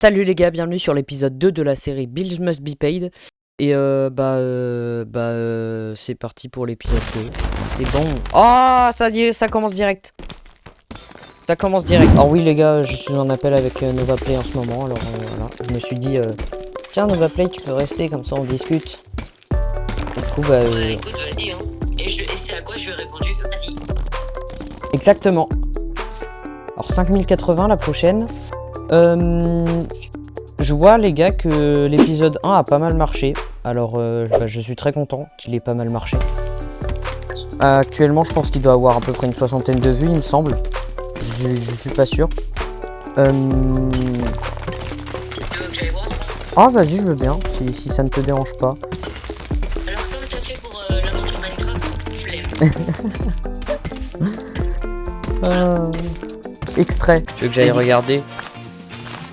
Salut les gars, bienvenue sur l'épisode 2 de la série Bills Must Be Paid. Et c'est parti pour l'épisode 2. C'est bon. Oh, ça commence direct. Ça commence direct. Alors oui les gars, je suis en appel avec NovaPlay en ce moment. Alors voilà, je me suis dit, tiens NovaPlay, tu peux rester, comme ça on discute. Du coup écoute, vas-y hein. Et c'est à quoi je lui ai répondu, vas-y. Exactement. Alors 5080 la prochaine. Je vois les gars que l'épisode 1 a pas mal marché. Alors je suis très content qu'il ait pas mal marché. Actuellement je pense qu'il doit avoir à peu près une soixantaine de vues il me semble. Je suis pas sûr. Tu veux que j'aille voir? Ah vas-y je veux bien, si ça ne te dérange pas. Alors comme t'as fait pour l'aventure Minecraft, flemme. Extrait. Tu veux que j'aille regarder?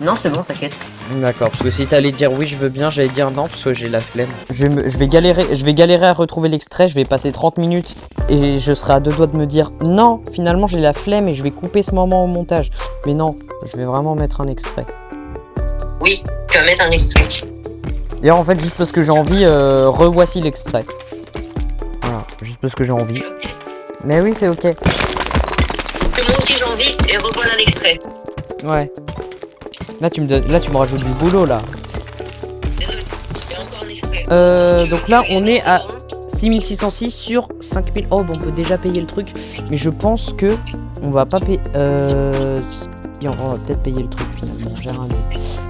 Non c'est bon, t'inquiète. D'accord, parce que si t'allais dire oui je veux bien, j'allais dire non parce que j'ai la flemme. Je vais galérer à retrouver l'extrait, je vais passer 30 minutes et je serai à deux doigts de me dire non, finalement j'ai la flemme et je vais couper ce moment au montage. Mais non, je vais vraiment mettre un extrait. Oui, tu vas mettre un extrait. D'ailleurs en fait juste parce que j'ai envie, revoici l'extrait. Voilà, juste parce que j'ai envie. Okay. Mais oui c'est ok. Que moi aussi j'ai envie et revoilà l'extrait. Ouais. Là tu me rajoutes du boulot là. Désolé, il y a encore un extrait. Donc là on est à 6606 sur 5000. Oh bon, on peut déjà payer le truc. Mais je pense que on va pas payer. On va peut-être payer le truc finalement. J'ai rien dit.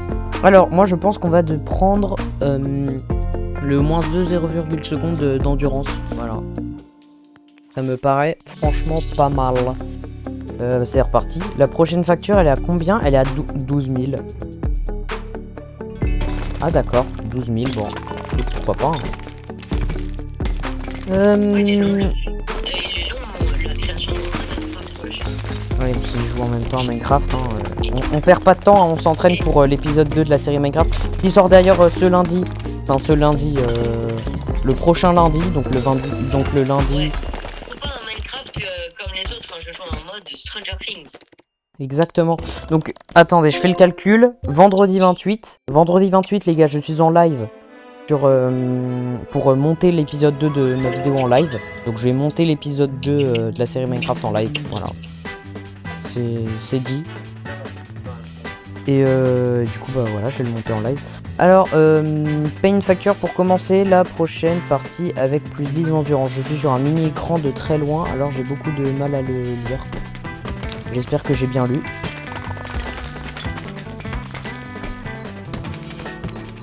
Alors moi je pense qu'on va prendre le moins 2,0 secondes d'endurance. Voilà. Ça me paraît franchement pas mal. C'est reparti. La prochaine facture elle est à combien? Elle est à 12 000. Ah d'accord, 12 000, bon. Pourquoi pas hein. Il est long, la création de Minecraft. Ouais, qui joue en même temps à Minecraft. Hein. On perd pas de temps, hein, on s'entraîne pour l'épisode 2 de la série Minecraft. Qui sort d'ailleurs ce lundi. Enfin ce lundi, le prochain lundi, donc le lundi. Ouais. C'est pas un Minecraft comme les autres, hein. Je joue en mode Stranger Things. Exactement. Donc attendez, je fais le calcul. Vendredi 28. Vendredi 28 les gars, je suis en live. Pour monter l'épisode 2 de ma vidéo en live. Donc je vais monter l'épisode 2 de la série Minecraft en live. Voilà. C'est dit. Et du coup bah voilà, je vais le monter en live. Alors paye une facture pour commencer la prochaine partie avec plus 10 endurance. Je suis sur un mini écran de très loin, alors j'ai beaucoup de mal à le lire. J'espère que j'ai bien lu.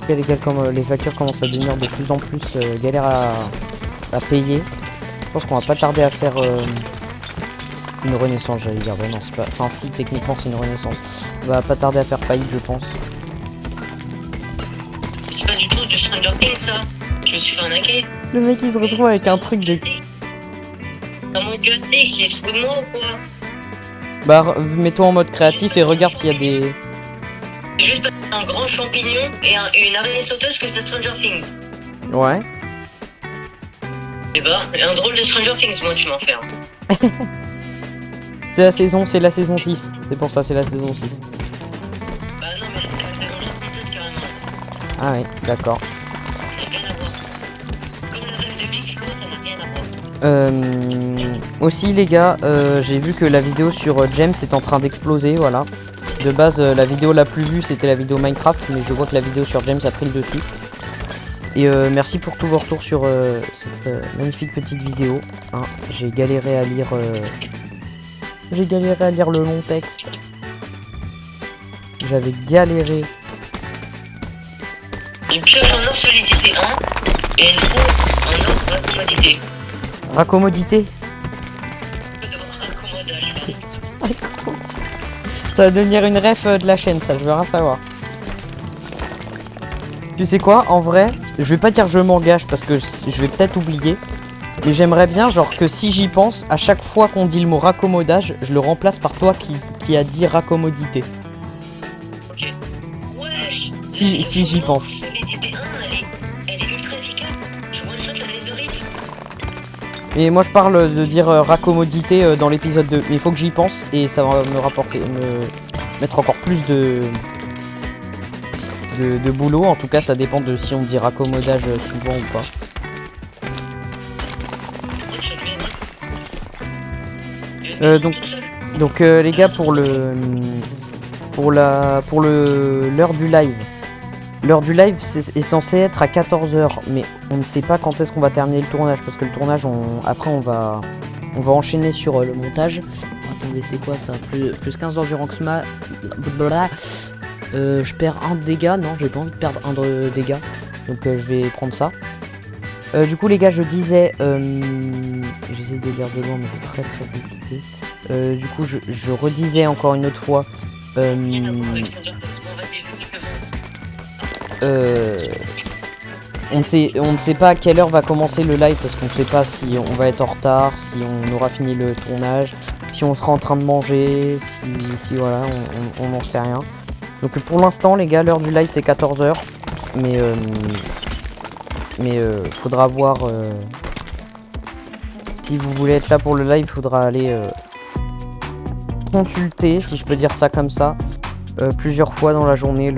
Les factures commencent à devenir de plus en plus galères à payer. Je pense qu'on va pas tarder à faire une renaissance, j'allais dire. Bah non, c'est pas. Enfin, si, techniquement, c'est une renaissance. On va pas tarder à faire faillite, je pense. C'est pas du tout du Stranger Things ça. Je me suis fait arnaquer. Le mec, il se retrouve avec un truc de. Un mode classique, qui se fout de moi ou quoi? Bah, mets-toi en mode créatif et regarde s'il y a des. Juste un grand champignon et une araignée sauteuse que c'est Stranger Things. Ouais. Et bah, un drôle de Stranger Things, moi tu m'en fais. Hein. C'est la saison 6. C'est pour ça, c'est la saison 6. Bah non, mais c'est la saison 67 carrément. Ah oui, d'accord. Ça n'a rien à voir. Comme le rêve de Mexico, ça n'a rien à voir. Aussi les gars, j'ai vu que la vidéo sur James est en train d'exploser, voilà. De base, la vidéo la plus vue c'était la vidéo Minecraft, mais je vois que la vidéo sur James a pris le dessus. Et merci pour tous vos retours sur cette magnifique petite vidéo. Hein, j'ai galéré à lire le long texte. J'avais galéré. Une pioche en or solidité 1 et une peau en or raccommodité. Raccommodité. Raccommodage. Ça va devenir une ref de la chaîne, ça, je veux rien savoir. Tu sais quoi, en vrai, je vais pas dire je m'engage parce que je vais peut-être oublier. Mais j'aimerais bien, genre, que si j'y pense, à chaque fois qu'on dit le mot raccommodage, je le remplace par toi qui a dit raccommodité. Ok. Wesh. Si j'y pense. Solidité 1, elle est ultra efficace. Je one-shot la netherite. Et moi je parle de dire raccommodité dans l'épisode 2. Mais il faut que j'y pense et ça va me mettre encore plus de de boulot. En tout cas, ça dépend de si on dit raccommodage souvent ou pas. Donc les gars, pour l'heure du live. L'heure du live est censé être à 14 h, mais on ne sait pas quand est-ce qu'on va terminer le tournage, parce que le tournage, après on va enchaîner sur le montage. Attendez, c'est quoi ça, plus 15 d'endurance je perds 1 de dégâts, non, j'ai pas envie de perdre 1 de dégâts, donc je vais prendre ça. Du coup les gars, je disais, j'essaie de lire de loin mais c'est très très compliqué. Du coup je redisais encore une autre fois, on ne sait pas à quelle heure va commencer le live, parce qu'on ne sait pas si on va être en retard, si on aura fini le tournage, si on sera en train de manger, si voilà, on n'en sait rien. Donc pour l'instant les gars, l'heure du live c'est 14 h, mais faudra voir, si vous voulez être là pour le live, faudra aller consulter, si je peux dire ça comme ça, plusieurs fois dans la journée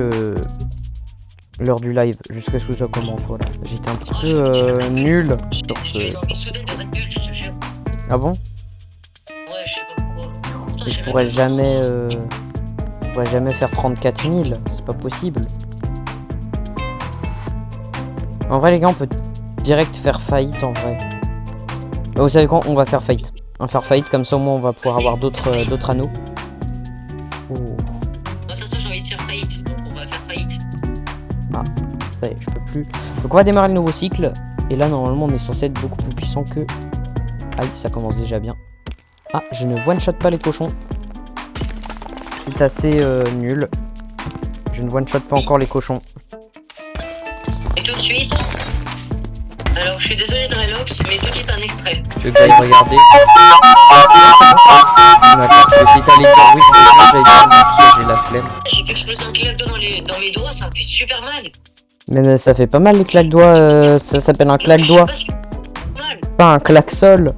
l'heure du live, jusqu'à ce que ça commence. Voilà, j'étais un petit peu nul sur ce... Ah bon? Ouais, je sais pas pourquoi. Et je pourrais jamais faire 34 000, c'est pas possible. En vrai les gars, on peut direct faire faillite en vrai. Vous savez quoi, on va faire faillite. On va faire faillite, comme ça au moins on va pouvoir avoir d'autres anneaux. Oh. Attention, j'ai envie de faire faillite, donc on va faire faillite. Ah, ça y est, je peux plus. Donc on va démarrer le nouveau cycle. Et là normalement on est censé être beaucoup plus puissant que... Aïe, ça commence déjà bien. Ah, je ne one-shot pas les cochons. C'est assez nul. Je ne one-shot pas encore les cochons. Et tout de suite... Alors, je suis désolé Drelox, mais tout est un extrait. Tu veux que j'aille regarder? D'accord, parce que si t'allais dire oui, j'allais dire non, parce que j'ai la flemme. J'ai fait exploser un claque d'eau dans mes doigts, ça me fait super mal. Mais ça fait pas mal les claques-doigts, ça s'appelle un claque-doigt. Mal. Pas un claque-sol.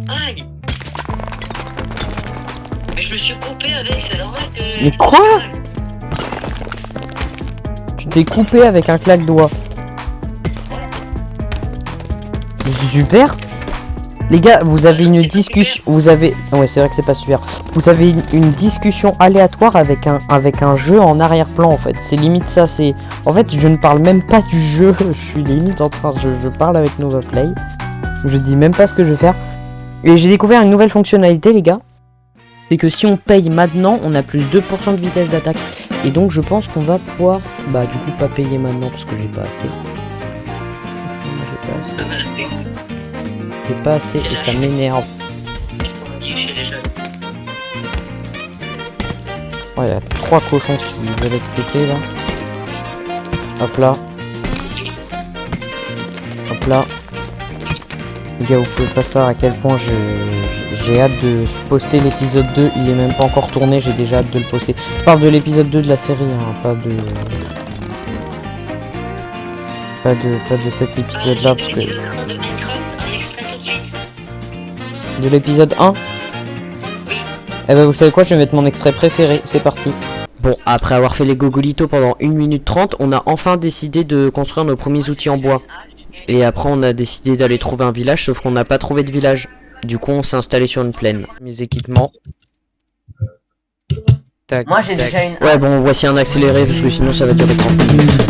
Aïe. Mais je me suis coupé avec, c'est normal que... Mais quoi? Tu t'es coupé avec un claque-doigt. Super. Les gars, vous avez une discussion, ouais, c'est vrai que c'est pas super. Vous avez une discussion aléatoire avec un jeu en arrière-plan en fait. C'est limite ça, c'est... En fait, je ne parle même pas du jeu, je suis limite en train... Je parle avec NovaPlay. Je dis même pas ce que je vais faire. Et j'ai découvert une nouvelle fonctionnalité les gars. C'est que si on paye maintenant, on a plus 2% de vitesse d'attaque. Et donc je pense qu'on va pouvoir... Bah du coup pas payer maintenant parce que j'ai pas assez. J'ai pas assez et ça m'énerve. Ouais, il y a 3 cochons qui veulent être pétés là. Hop là. Hop là. Les gars, vous pouvez pas savoir à quel point j'ai hâte de poster l'épisode 2. Il est même pas encore tourné, j'ai déjà hâte de le poster. Je parle de l'épisode 2 de la série, hein, pas de cet épisode là parce que... De l'épisode 1. Eh ben vous savez quoi, je vais mettre mon extrait préféré, c'est parti. Bon, après avoir fait les gogolitos pendant 1 minute 30, on a enfin décidé de construire nos premiers outils en bois. Et après on a décidé d'aller trouver un village, sauf qu'on n'a pas trouvé de village. Du coup on s'est installé sur une plaine. Mes équipements. Tac, moi j'ai tac. déjà une... Ouais bon, voici un accéléré parce que sinon ça va durer 30 minutes.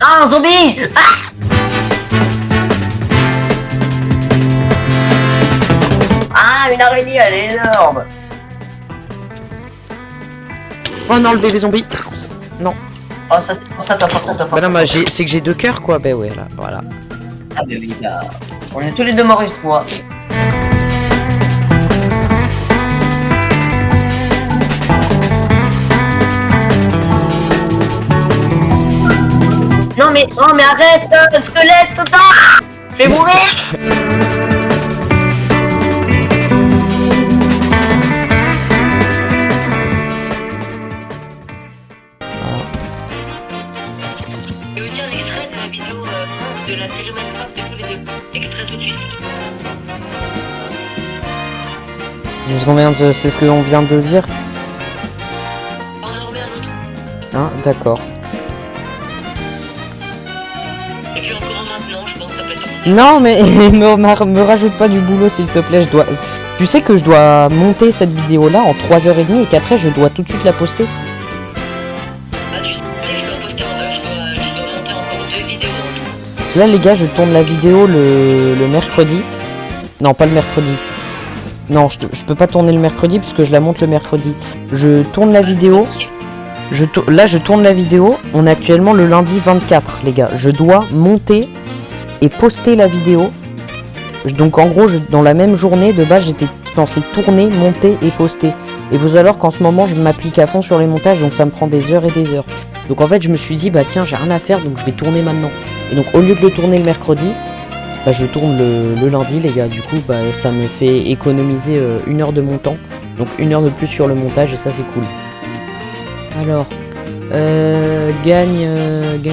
Ah, un zombie! Ah! Ah, une araignée, elle est énorme! Oh non, le bébé zombie! Non. Oh, ça c'est pour ça, toi, pour ça, toi, pour Bah ça. non, c'est que j'ai 2 cœurs quoi, bah ouais, là, voilà. Ah, bah oui, bah... On est tous les deux morts une fois. Non mais arrête, squelette, ah, je vais mourir. Et aussi un extrait de la vidéo de la série Minecraft de tous les deux. Extrait tout de suite. C'est ce qu'on vient de dire. On en remet un autre. Hein, d'accord. Et puis encore un maintenant, je pense que ça peut être... Non, mais me rajoute pas du boulot, s'il te plaît. Tu sais que je dois monter cette vidéo-là en 3h30 et qu'après, je dois tout de suite la poster. Ah, tu sais, je dois poster, je dois monter encore 2 vidéos en tout. Parce que là, les gars, je tourne la vidéo le mercredi. Non, pas le mercredi. Non, je peux pas tourner le mercredi parce que je la monte le mercredi. Je tourne la vidéo. Là, je tourne la vidéo. On est actuellement le lundi 24, les gars. Je dois monter et poster la vidéo. Donc, en gros, dans la même journée, de base, j'étais censé tourner, monter et poster. Et vous allez voir qu'en ce moment, je m'applique à fond sur les montages, donc ça me prend des heures et des heures. Donc, en fait, je me suis dit, bah tiens, j'ai rien à faire, donc je vais tourner maintenant. Et donc, au lieu de le tourner le mercredi, bah, je tourne le lundi, les gars. Du coup, bah, ça me fait économiser 1 heure de mon temps. Donc, 1 heure de plus sur le montage, et ça, c'est cool. Alors, gagne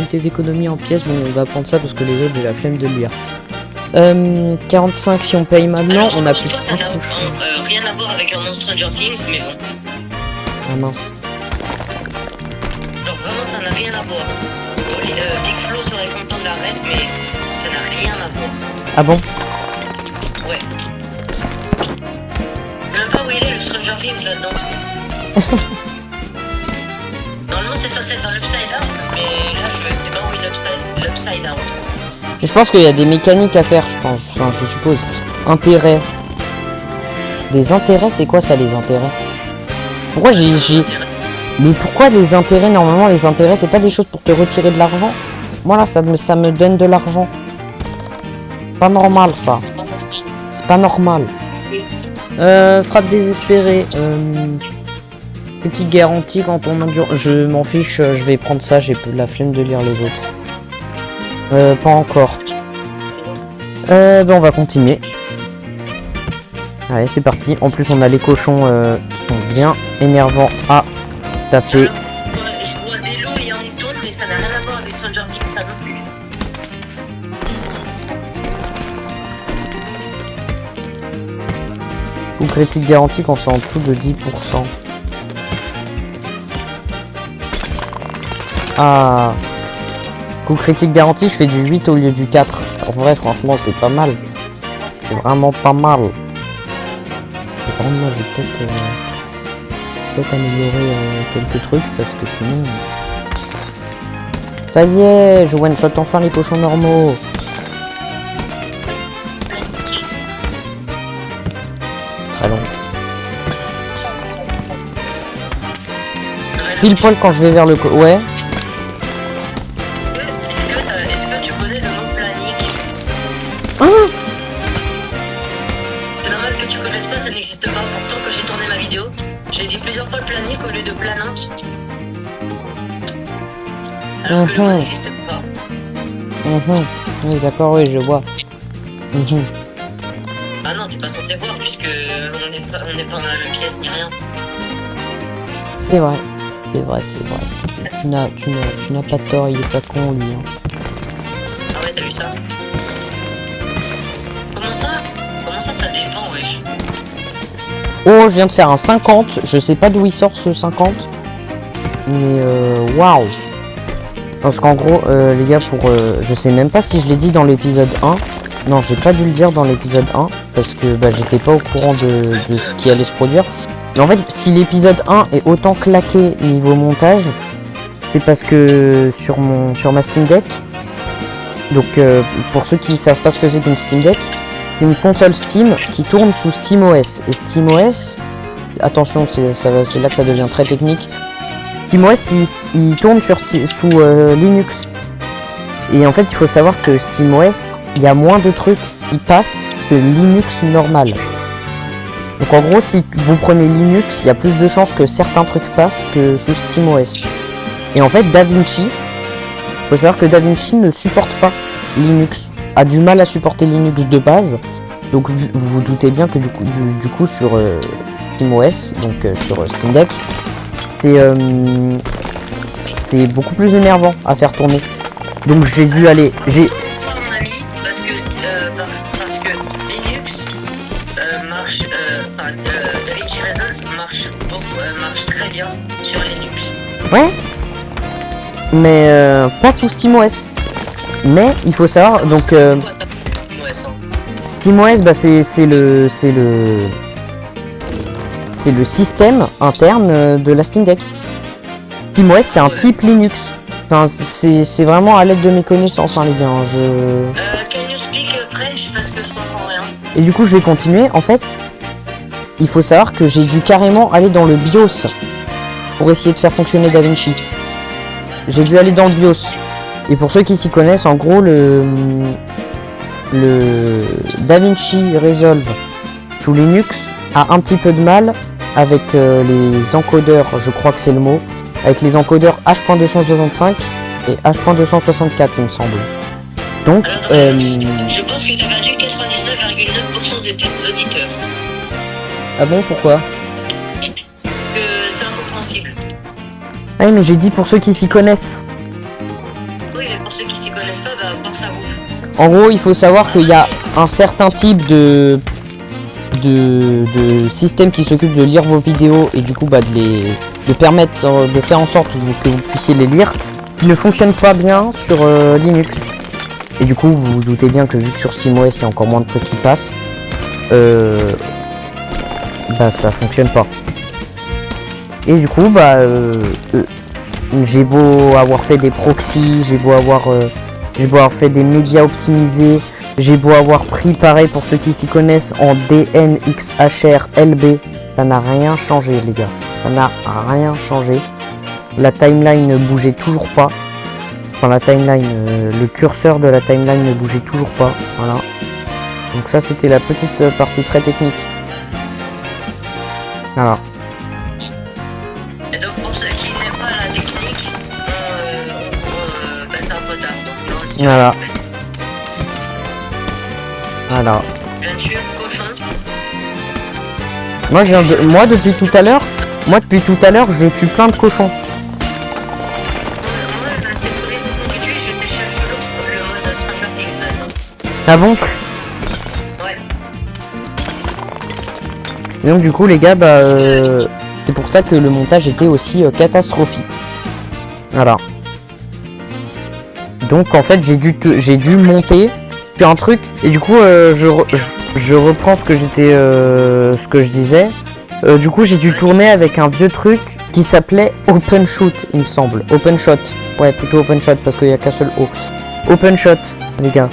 tes économies en pièces. Bon, on va prendre ça parce que les autres, j'ai la flemme de le lire. 45 si on paye maintenant, Alors, on a encore une plus fois, 1 ça n'a cochon. rien à voir avec un autre Stranger Things, mais bon. Ah mince. Donc vraiment, ça n'a rien à voir. Big Flo serait content de la remettre, mais ça n'a rien à voir. Ah bon? Ouais. Je sais même pas où il est, le Stranger Things, là-dedans. Normalement, c'est censé être dans l'Upside Down, mais là, je sais pas où est l'Upside Down. Mais je pense qu'il y a des mécaniques à faire, je pense. Enfin, je suppose. Intérêts. Des intérêts, c'est quoi ça, les intérêts? Pourquoi Mais pourquoi les intérêts? Normalement, les intérêts, c'est pas des choses pour te retirer de l'argent. Voilà, ça me donne de l'argent. Pas normal, ça. C'est pas normal. Frappe désespérée. Petite garantie quand on endure. Je m'en fiche, je vais prendre ça, j'ai la flemme de lire les autres. Pas encore. Ben on va continuer. Allez, c'est parti. En plus, on a les cochons qui sont bien énervants à taper. Alors, je vois des loups et un mouton, mais ça n'a rien à voir avec Stranger Things, ça non plus. Ou critique garantie quand c'est en dessous de 10%. Ah. Coup critique garantie, je fais du 8 au lieu du 4. En vrai, franchement, c'est pas mal. C'est vraiment pas mal. Et par contre, moi, je vais peut-être améliorer quelques trucs parce que sinon... Ça y est, je one-shot enfin les cochons normaux. C'est très long. Pile poil quand je vais vers le... Ouais. Est-ce que tu connais le mot planning? Ah, C'est normal que tu connaisses pas, ça n'existe pas. Pourtant, quand j'ai tourné ma vidéo, j'ai dit plusieurs fois planning au lieu de planante. Alors que le mot n'existe pas. Oui, d'accord, oui, je vois. Ah non, t'es pas censé voir puisque on n'est pas dans la pièce ni rien. C'est vrai. C'est vrai, c'est vrai. Tu n'as pas tort, il est pas con, lui. Hein. Ah ouais, t'as vu ça? Comment ça dépend, wesh? Oh, je viens de faire un 50. Je sais pas d'où il sort ce 50. Mais waouh. Parce qu'en gros, les gars, je sais même pas si je l'ai dit dans l'épisode 1. Non, j'ai pas dû le dire dans l'épisode 1. Parce que bah, j'étais pas au courant de ce qui allait se produire. Mais en fait, si l'épisode 1 est autant claqué niveau montage, c'est parce que sur ma Steam Deck, donc pour ceux qui savent pas ce que c'est qu'une Steam Deck, c'est une console Steam qui tourne sous SteamOS. Et SteamOS, attention, c'est là que ça devient très technique. SteamOS, il tourne sous Linux. Et en fait, il faut savoir que SteamOS, il y a moins de trucs qui passent que Linux normal. Donc en gros, si vous prenez Linux, il y a plus de chances que certains trucs passent que sous SteamOS. Et en fait, DaVinci, faut savoir que DaVinci ne supporte pas Linux, a du mal à supporter Linux de base. Donc vous vous doutez bien que du coup sur SteamOS, donc sur Steam Deck, c'est beaucoup plus énervant à faire tourner. Donc j'ai dû aller, Mon ami, parce que Linux marche, marche très bien sur Linux. Ouais. Mais pas sous SteamOS. Mais il faut savoir, donc SteamOS, bah c'est le système interne de la Steam Deck. SteamOS, c'est un type Linux. Enfin, c'est vraiment à l'aide de mes connaissances, hein, les gars. Can you speak French parce que je comprends rien. Et du coup, je vais continuer. En fait, il faut savoir que j'ai dû carrément aller dans le BIOS pour essayer de faire fonctionner DaVinci. J'ai dû aller dans le BIOS. Et pour ceux qui s'y connaissent, en gros, le DaVinci Resolve sous Linux a un petit peu de mal avec les encodeurs, je crois que c'est le mot, avec les encodeurs H.265 et H.264, il me semble. Donc, Alors, je pense que tu as perdu 99,9% de tes auditeurs. ah bon, pourquoi? Que c'est incompréhensible. Ah oui, mais j'ai dit pour ceux qui s'y connaissent. Oui, mais pour ceux qui s'y connaissent pas, bah, voir ça vous. En gros, il faut savoir qu'il y a un certain type de système qui s'occupe de lire vos vidéos et du coup bah, de permettre de faire en sorte que vous puissiez les lire, qui ne fonctionne pas bien sur Linux. Et du coup, vous vous doutez bien que vu que sur SteamOS il y a encore moins de trucs qui passent, bah ça fonctionne pas. Et du coup, bah j'ai beau avoir fait des proxys, j'ai beau avoir fait des médias optimisés, j'ai beau avoir pris pareil pour ceux qui s'y connaissent en DNxHRLB, ça n'a rien changé les gars, ça n'a rien changé. La timeline ne bougeait toujours pas, enfin la timeline, le curseur de la timeline ne bougeait toujours pas, voilà. Donc ça c'était la petite partie très technique. Voilà. Et donc pour ceux qui n'aiment pas la technique, bah, c'est un peu tard. Donc, Voilà. Voilà. je viens de tuer le cochon. Moi depuis tout à l'heure, je tue plein de cochons. Moi, bah, c'est tous les cochons que tu tues, je te cherche le mode Stranger Things. Ah bon? Ouais. Et donc du coup les gars, bah c'est pour ça que le montage était aussi catastrophique. Voilà. Donc en fait j'ai dû monter sur un truc et du coup je reprends ce que je disais. Du coup j'ai dû tourner avec un vieux truc qui s'appelait OpenShoot, il me semble. OpenShot. Ouais, plutôt OpenShot parce qu'il n'y a qu'un seul O. OpenShot, les gars.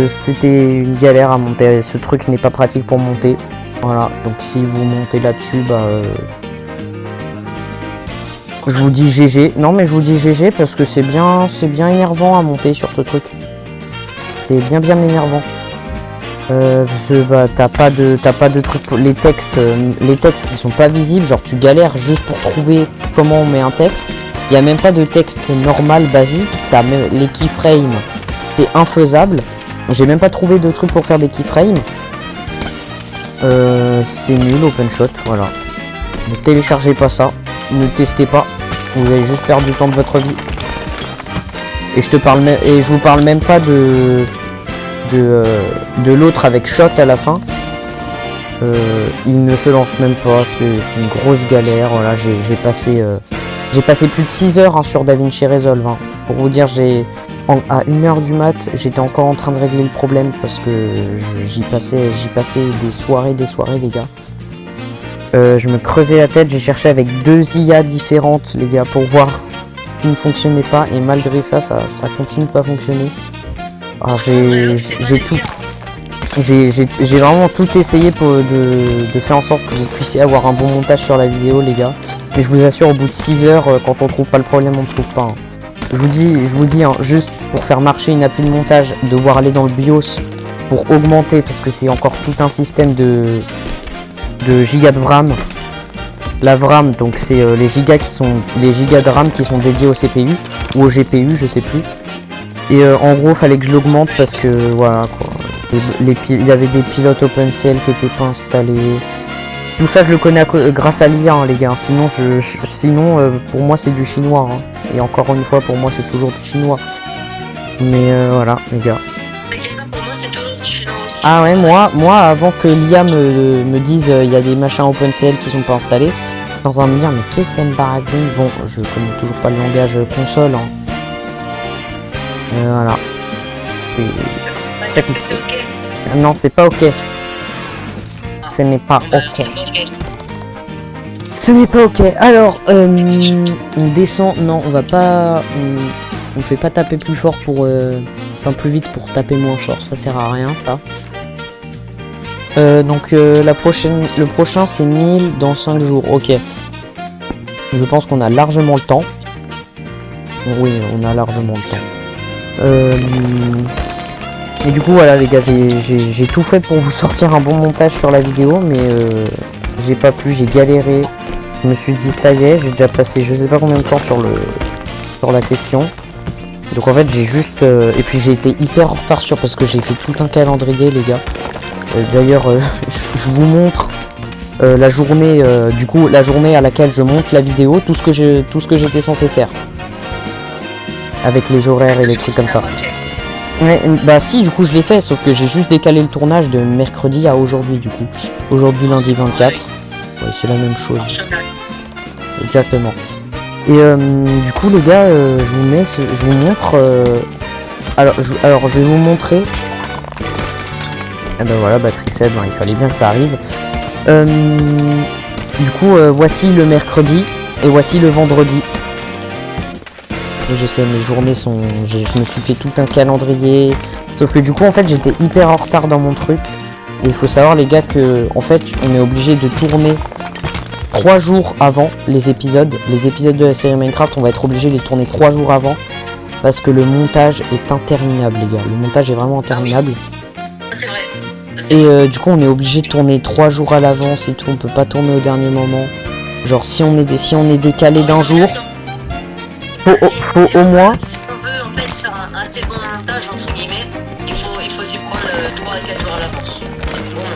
C'était une galère à monter. Ce truc n'est pas pratique pour monter. Voilà, donc si vous montez là-dessus, bah je vous dis GG. Non mais je vous dis GG parce que c'est bien énervant à monter sur ce truc. C'est bien énervant. Bah t'as pas de truc pour les textes ils sont pas visibles, genre tu galères juste pour trouver comment on met un texte. Il y a même pas de texte normal basique, t'as même les keyframes, c'est infaisable. J'ai même pas trouvé de truc pour faire des keyframes. C'est nul OpenShot, voilà. Ne téléchargez pas ça, ne testez pas, vous allez juste perdre du temps de votre vie. Et je vous parle même pas de l'autre avec shot à la fin. Il ne se lance même pas, c'est une grosse galère. Voilà, j'ai passé plus de 6 heures hein, sur DaVinci Resolve. Hein. Pour vous dire, à 1h du mat, j'étais encore en train de régler le problème parce que j'y passais des soirées les gars. Je me creusais la tête, j'ai cherché avec 2 IA différentes les gars pour voir qui ne fonctionnait pas et malgré ça continue pas à fonctionner. Alors j'ai vraiment tout essayé de faire en sorte que vous puissiez avoir un bon montage sur la vidéo les gars. Mais je vous assure au bout de 6 heures quand on trouve pas le problème on ne trouve pas. Hein. Je vous dis hein, juste pour faire marcher une appli de montage, devoir aller dans le BIOS pour augmenter parce que c'est encore tout un système de gigas de RAM. La VRAM donc c'est les gigas de RAM qui sont dédiés au CPU ou au GPU je sais plus. Et en gros fallait que je l'augmente parce que voilà quoi. Il y avait des pilotes OpenCL qui étaient pas installés. Tout ça je le connais grâce à l'IA hein, les gars. Sinon pour moi c'est du chinois. Hein. Et encore une fois pour moi c'est toujours du chinois. Mais voilà les gars. Pour moi c'est toujours du chinois aussi. Ah ouais, moi avant que l'IA me dise il y a des machins OpenCL qui sont pas installés, je suis en train de me dire mais qu'est-ce que c'est Mbaragling? Bon, je connais toujours pas le langage console. Hein. Voilà. C'est compliqué. ok. Non, c'est pas ok. Ce n'est pas Bah, ok. c'est pas ok. Ce n'est pas ok. Alors, on descend. Non, on va pas. On fait pas taper plus fort pour. Enfin, plus vite pour taper moins fort. Ça sert à rien, ça. Donc, le prochain, c'est 1000 dans 5 jours. Ok. Je pense qu'on a largement le temps. Oui, on a largement le temps. Et du coup, voilà, les gars, j'ai tout fait pour vous sortir un bon montage sur la vidéo, mais j'ai pas pu, j'ai galéré. Je me suis dit ça y est, j'ai déjà passé je sais pas combien de temps sur la question. Donc en fait j'ai juste et puis j'ai été hyper en retard parce que j'ai fait tout un calendrier les gars. D'ailleurs je vous montre la journée du coup la journée à laquelle je monte la vidéo, tout ce que j'étais censé faire. Avec les horaires et les trucs comme ça. Ouais, bah si du coup je l'ai fait, sauf que j'ai juste décalé le tournage de mercredi à aujourd'hui du coup. Aujourd'hui lundi 24. Ouais, c'est la même chose. Exactement. Et du coup les gars, je vous montre. Alors je vais vous montrer. Et ben voilà, batterie faible, hein, il fallait bien que ça arrive. Du coup, voici le mercredi et voici le vendredi. Et je sais, mes journées sont. Je me suis fait tout un calendrier. Sauf que du coup, en fait, j'étais hyper en retard dans mon truc. Et il faut savoir les gars que en fait, on est obligé de tourner 3 jours avant les épisodes de la série Minecraft. On va être obligé de les tourner 3 jours avant parce que le montage est interminable les gars, le montage est vraiment interminable. C'est vrai. Et du coup on est obligé de tourner 3 jours à l'avance et tout, on peut pas tourner au dernier moment. Genre si on est décalé d'un jour, faut au moins. Si on veut en fait faire un assez bon montage entre guillemets, il faut s'y prendre 3 à 4 jours à l'avance.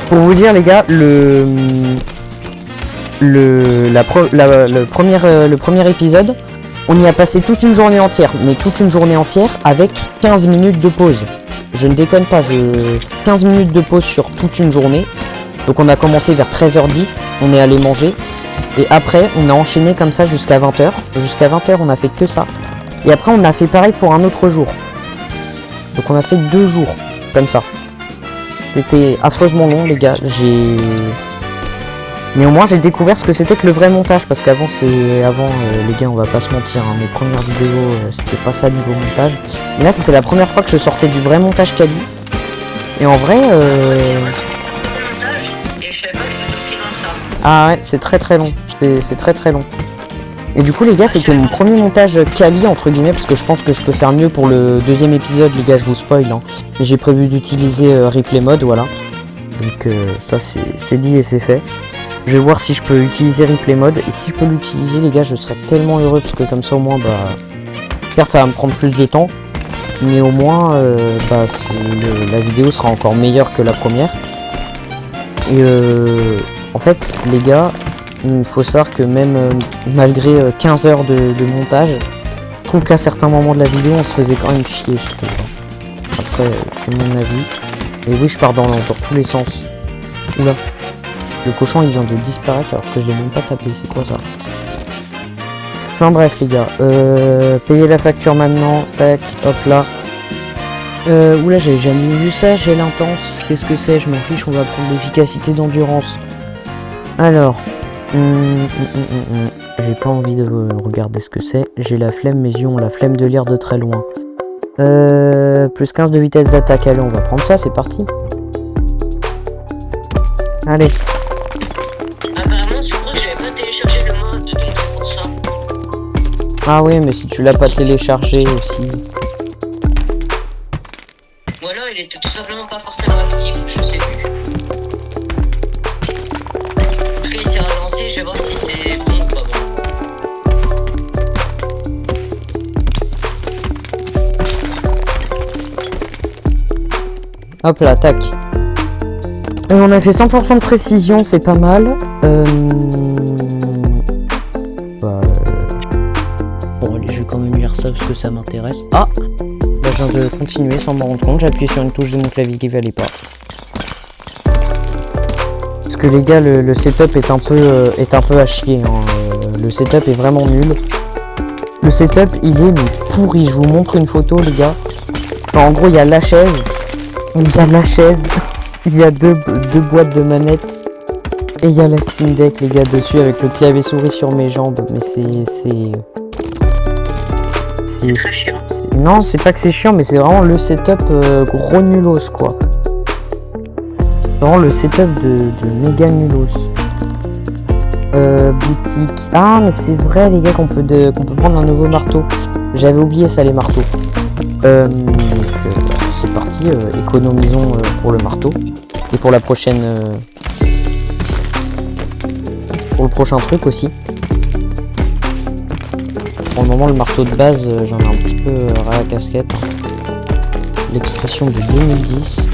Pour vous dire les gars, le premier épisode, on y a passé toute une journée entière, mais toute une journée entière avec 15 minutes de pause. Je ne déconne pas, 15 minutes de pause sur toute une journée. Donc on a commencé vers 13h10, on est allé manger. Et après, on a enchaîné comme ça jusqu'à 20h. Jusqu'à 20h, on a fait que ça. Et après, on a fait pareil pour un autre jour. Donc on a fait 2 jours, comme ça. C'était affreusement long, les gars. Mais au moins, j'ai découvert ce que c'était que le vrai montage. Parce qu'avant, les gars, on va pas se mentir. Hein, mes premières vidéos, c'était pas ça niveau montage. Mais là, c'était la première fois que je sortais du vrai montage quali. Et en vrai... Et je savais pas que c'était aussi long que ça. Ah ouais, c'est très très long. C'est très très long. Et du coup les gars, c'était mon premier montage quali entre guillemets, parce que je pense que je peux faire mieux pour le deuxième épisode, les gars, je vous spoil. Hein. Mais j'ai prévu d'utiliser replay mode, voilà. Donc ça c'est dit et c'est fait. Je vais voir si je peux utiliser replay mode. Et si je peux l'utiliser les gars, je serais tellement heureux, parce que comme ça au moins, bah... certes ça va me prendre plus de temps, mais au moins la vidéo sera encore meilleure que la première. Et en fait les gars, il faut savoir que même malgré 15 heures de montage, je trouve qu'à certains moments de la vidéo on se faisait quand même chier, je trouve. Après c'est mon avis. Et oui, je pars dans tous les sens. Oula, le cochon il vient de disparaître alors que je l'ai même pas tapé, c'est quoi ça? Enfin bref les gars, payer la facture maintenant, tac, hop là. Oula, j'avais jamais vu ça, j'ai l'intense. Qu'est-ce que c'est? Je m'en fiche, on va prendre l'efficacité d'endurance. Alors, j'ai pas envie de regarder ce que c'est. J'ai la flemme, mes yeux ont la flemme de lire de très loin. Plus 15 de vitesse d'attaque, allez, on va prendre ça, c'est parti. Allez. Apparemment, je crois que j'avais pas téléchargé le mode, donc c'est pour ça. Ah oui, mais si tu l'as pas téléchargé aussi. Ou alors il était tout simplement pas forcément actif, je sais plus. Après il s'est relancé, je vais voir si c'est bon ou pas bon. Hop là, tac. On a fait 100% de précision, c'est pas mal. Bon, allez, je vais quand même lire ça parce que ça m'intéresse. Ah, bah, je viens de continuer sans m'en rendre compte. J'ai appuyé sur une touche de mon clavier qui valait pas. Parce que les gars, le setup est un peu à chier. Hein. Le setup est vraiment nul. Le setup, il est mais pourri. Je vous montre une photo, les gars. Enfin, en gros, il y a la chaise. Il y a deux boîtes de manettes. Et il y a la Steam Deck, les gars, dessus avec le clavier souris sur mes jambes. Mais C'est très chiant. Non, c'est pas que c'est chiant, mais c'est vraiment le setup gros nulos, quoi. Vraiment le setup de méga nulos. Boutique. Ah, mais c'est vrai, les gars, qu'on peut prendre un nouveau marteau. J'avais oublié ça, les marteaux. C'est parti, économisons pour le marteau. Et pour la prochaine... pour le prochain truc aussi. Pour le moment, le marteau de base, j'en ai un petit peu ras la casquette. L'expression de 2010.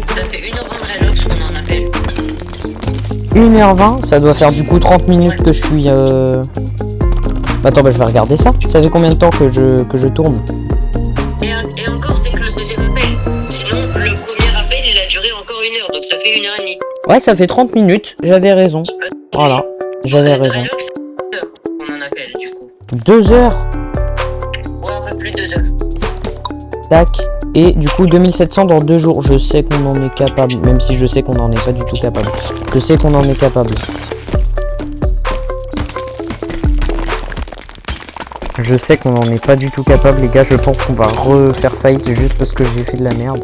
Ça fait 1h20 de Relox qu'on en appelle. 1h20, ça doit faire du coup 30 minutes que je suis... Attends, bah, je vais regarder ça. Ça fait combien de temps que je tourne? Et encore, c'est que le deuxième appel. Sinon, le premier appel, il a duré encore 1 heure, donc ça fait 1h30. Ouais, ça fait 30 minutes, j'avais raison. Voilà, j'avais raison. Relox, on en appelle, du coup. 2 heures. Ouais, un peu plus de 2 heures. Tac. Et du coup 2700 dans 2 jours. Je sais qu'on en est capable, même si je sais qu'on n'en est pas du tout capable. Je sais qu'on en est capable. Je sais qu'on n'en est pas du tout capable, les gars. Je pense qu'on va refaire faillite juste parce que j'ai fait de la merde.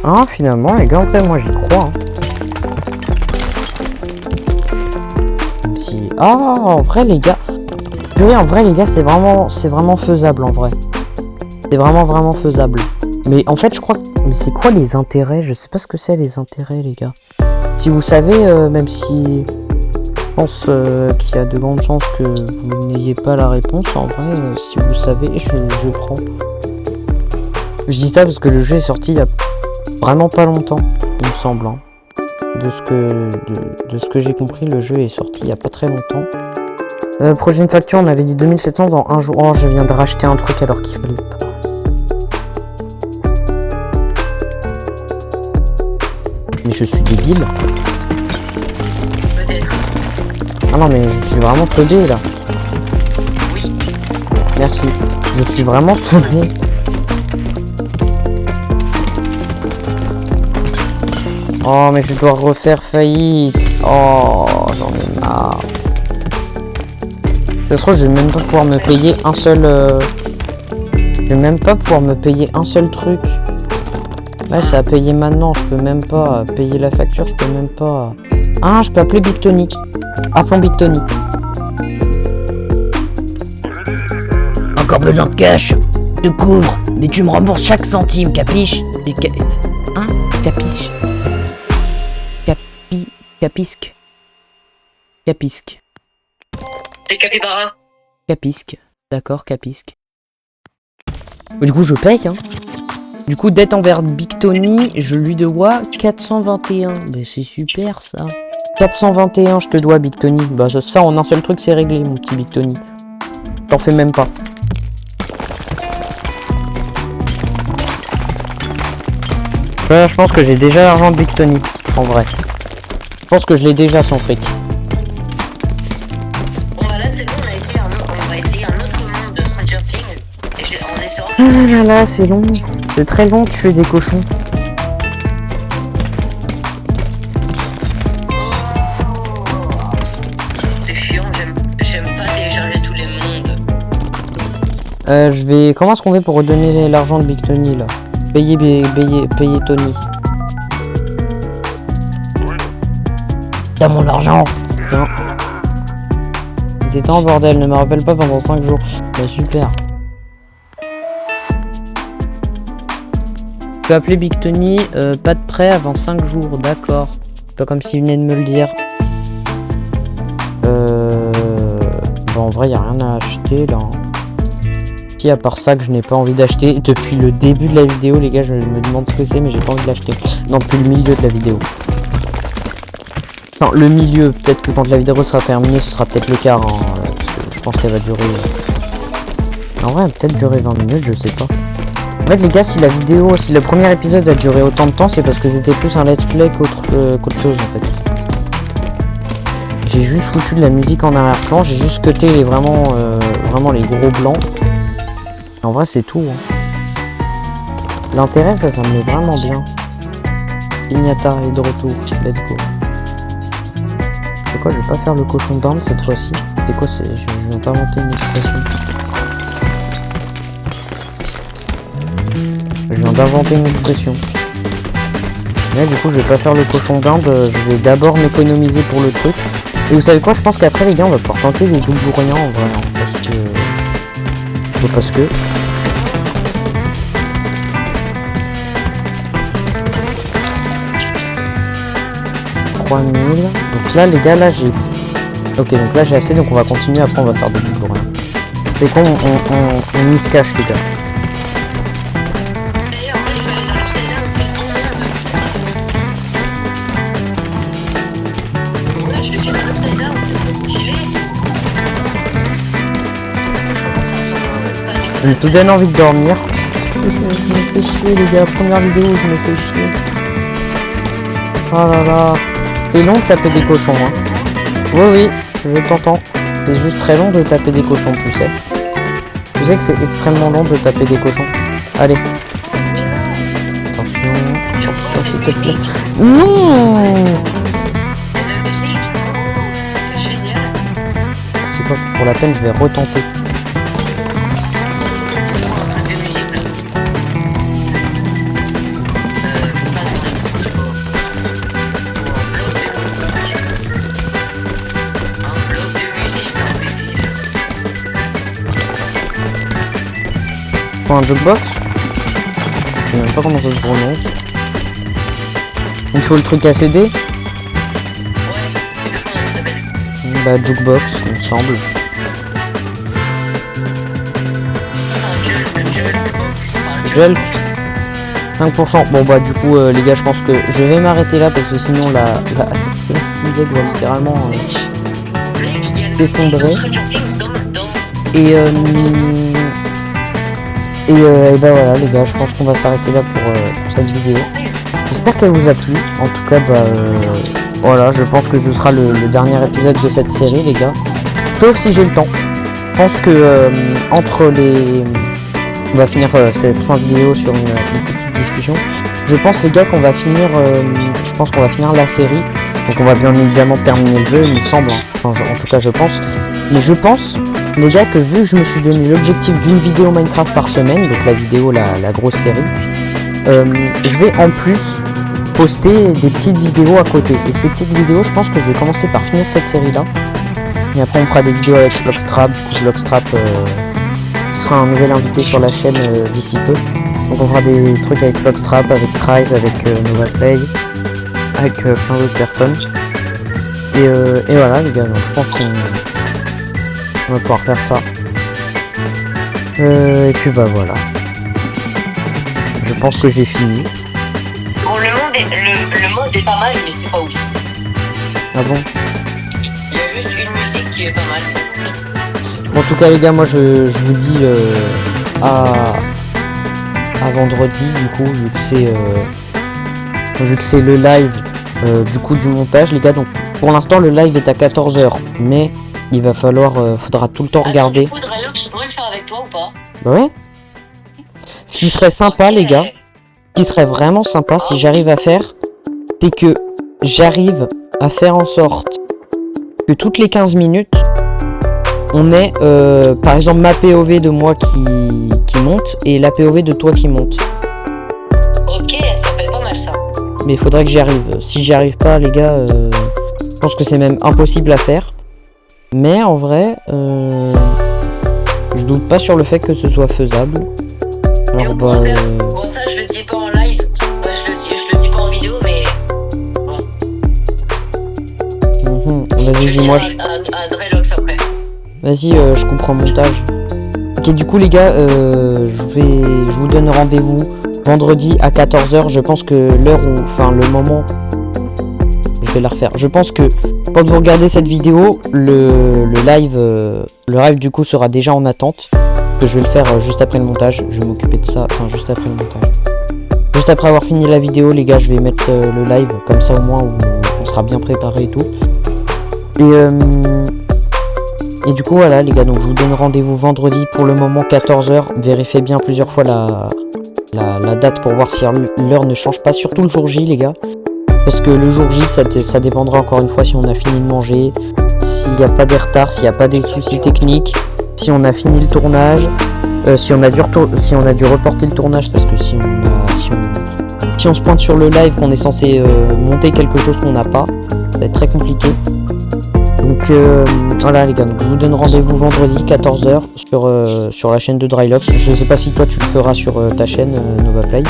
Ah, finalement, les gars, en vrai, moi j'y crois. Hein. Même si... Ah, en vrai, les gars. Purée, en vrai, les gars, c'est vraiment faisable, en vrai. C'est vraiment faisable. Mais en fait, je crois... Mais c'est quoi les intérêts? Je sais pas ce que c'est, les intérêts, les gars. Si vous savez, même si... Je pense qu'il y a de grandes chances que vous n'ayez pas la réponse, en vrai, si vous savez, je prends. Je dis ça parce que le jeu est sorti il y a vraiment pas longtemps, il me semble. Hein. De ce que j'ai compris, le jeu est sorti il y a pas très longtemps. Prochaine facture, on avait dit 2700 dans 1 jour. Oh, je viens de racheter un truc alors qu'il fallait pas. Mais je suis débile. Peut-être. Ah non, mais je suis vraiment teubé là. Oui. Merci. Je suis vraiment teubé. Oh, mais je dois refaire faillite. Oh, j'en ai marre. Ça se trouve, je vais même pas pouvoir me payer un seul... Je vais même pas pouvoir me payer un seul truc. Ouais, c'est à payer maintenant. Je peux même pas payer la facture. Je peux même pas... Ah, je peux appeler Big Tony. Appelons Big Tony. Encore besoin de cash. Je te couvre. Mais tu me rembourses chaque centime, capiche? Hein? Capiche? Capisque. Capisque. C'est Capybara. Capisque. D'accord, capisque. Du coup, je paye, hein. Du coup, dette envers Big Tony, je lui dois 421. Mais c'est super, ça. 421, je te dois, Big Tony. Bah, ça, en un seul truc, c'est réglé, mon petit Big Tony. T'en fais même pas. Ouais, je pense que j'ai déjà l'argent de Big Tony, en vrai. Je pense que je l'ai déjà, son fric. Bon bah là c'est bon, on va essayer un autre monde de Stranger Things. Et on est sur... Ah là là, c'est long. C'est très long de tuer des cochons. C'est chiant, j'aime pas télécharger tous les mondes. Je vais... Comment est-ce qu'on fait pour redonner l'argent de Big Tony, là? Payer Tony. T'as mon argent. Putain. C'était un bordel, ne me rappelle pas pendant 5 jours. Bah, super. Tu peux appeler Big Tony, pas de prêt avant 5 jours, d'accord. Pas comme s'il venait de me le dire. Bon, en vrai, y a rien à acheter là. Si, à part ça que je n'ai pas envie d'acheter. Depuis le début de la vidéo, les gars, je me demande ce que c'est, mais j'ai pas envie de l'acheter. Non, depuis le milieu de la vidéo. Enfin, le milieu, peut-être que quand la vidéo sera terminée, ce sera peut-être le quart. Hein, parce que je pense qu'elle va durer... En vrai, elle va peut-être durer 20 minutes, je sais pas. En fait, les gars, si le premier épisode a duré autant de temps, c'est parce que c'était plus un let's play qu'autre chose, en fait. J'ai juste foutu de la musique en arrière-plan, j'ai juste cuté vraiment les gros blancs. En vrai, c'est tout. Hein. L'intérêt, ça me met vraiment bien. Pignata est de retour, let's go. C'est quoi, je vais pas faire le cochon d'Inde cette fois-ci. C'est quoi, je viens d'inventer une expression. Je viens d'inventer une expression. Mais du coup, je vais pas faire le cochon d'Inde, je vais d'abord m'économiser pour le truc. Et vous savez quoi, je pense qu'après les gars, on va pouvoir tenter des doubles bourriens en vrai. Hein, parce que... 3000. Donc là les gars, là j'ai... Ok, donc là j'ai assez, donc on va continuer, après on va faire des doubles bourriens. C'est con, on mise cache les gars. Je te donne envie de dormir. Je me fais chier les gars, première vidéo je me fais chier. Oh là là. C'est long de taper des cochons hein. Oui, je t'entends. C'est juste très long de taper des cochons, tu sais. Tu sais que c'est extrêmement long de taper des cochons. Allez. Attention, s'il te plaît. Non. C'est quoi, pour la peine je vais retenter. Un jukebox. Je sais même pas comment ça se prononce. Il faut le truc à CD. Bah jukebox, il me semble. Gel 5%. Bon bah du coup les gars, je pense que je vais m'arrêter là parce que sinon la Steam Deck va littéralement s'effondrer. Et bah voilà les gars, je pense qu'on va s'arrêter là pour cette vidéo. J'espère qu'elle vous a plu. En tout cas voilà, je pense que ce sera le dernier épisode de cette série les gars. Sauf si j'ai le temps. Je pense que entre les... On va finir cette fin de vidéo sur une petite discussion. Je pense les gars qu'on va finir je pense qu'on va finir la série. Donc on va bien évidemment terminer le jeu, il me semble. Enfin en tout cas je pense. Mais je pense les gars que vu que je me suis donné l'objectif d'une vidéo Minecraft par semaine, donc la vidéo la grosse série, je vais en plus poster des petites vidéos à côté. Et ces petites vidéos, je pense que je vais commencer par finir cette série là. Et après on fera des vidéos avec Vlogstrap, du coup Vlogstrap qui sera un nouvel invité sur la chaîne d'ici peu. Donc on fera des trucs avec Vlogstrap, avec Cryze, avec NovaPlay, avec plein d'autres personnes. Et voilà les gars, donc je pense qu'on va pouvoir faire ça. Et puis bah voilà. Je pense que j'ai fini. Bon, le mode est pas mal, mais c'est pas ouf. Ah bon? Il y a juste une musique qui est pas mal. Bon, en tout cas les gars, moi je vous dis à vendredi du coup, vu que c'est le live du coup du montage les gars. Donc pour l'instant le live est à 14h, mais il va falloir, faudra tout le temps regarder. Du coup, Drelox, je pourrais le faire avec toi ou pas? Bah ouais. Ce qui serait sympa les gars, ce qui serait vraiment sympa si j'arrive à faire, c'est que j'arrive à faire en sorte que toutes les 15 minutes, on ait par exemple ma POV de moi qui monte et la POV de toi qui monte. Ok, ça fait pas mal ça. Mais il faudrait que j'y arrive. Si j'y arrive pas les gars, je pense que c'est même impossible à faire. Mais en vrai, je doute pas sur le fait que ce soit faisable. Alors bah... Bon ça je le dis pas en live, je le dis pas en vidéo mais... Bon. Vas-y dis-moi. À Drelox après. Vas-y, je comprends le montage. Ok du coup les gars, je vous donne rendez-vous vendredi à 14h. Je pense que l'heure où... Enfin le moment... Je vais la refaire. Je pense que Quand vous regardez cette vidéo, le live du coup sera déjà en attente. Que je vais le faire juste après le montage. Je vais m'occuper de ça, enfin juste après le montage. Juste après avoir fini la vidéo, les gars, je vais mettre le live. Comme ça au moins on sera bien préparé et tout. Et du coup voilà les gars, donc je vous donne rendez-vous vendredi pour le moment 14h. Vérifiez bien plusieurs fois la date pour voir si l'heure ne change pas. Surtout le jour J les gars. Parce que le jour J ça dépendra encore une fois si on a fini de manger. S'il n'y a pas des retards, s'il n'y a pas des soucis techniques. Si on a fini le tournage. Si on a dû reporter le tournage. Parce que si on se pointe sur le live qu'on est censé monter quelque chose qu'on n'a pas. Ça va être très compliqué. Donc voilà les gars, donc je vous donne rendez-vous vendredi 14h sur la chaîne de Drylops. Je sais pas si toi tu le feras sur ta chaîne NovaPlay.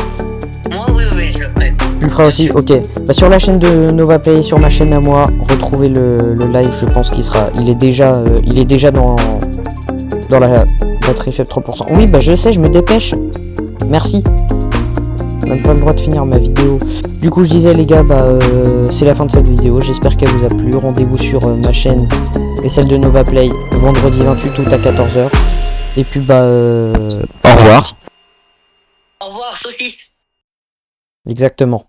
Moi, oui, je le ferai. Tu le feras aussi, ok. Bah, sur la chaîne de NovaPlay, sur ma chaîne à moi, retrouvez le live, je pense il est déjà dans la batterie faible 3%. Oui bah je sais, je me dépêche. Merci. Même pas le droit de finir ma vidéo. Du coup je disais les gars, c'est la fin de cette vidéo. J'espère qu'elle vous a plu. Rendez-vous sur ma chaîne et celle de NovaPlay vendredi 28 août à 14h. Et puis au revoir. Au revoir, saucisse. Exactement.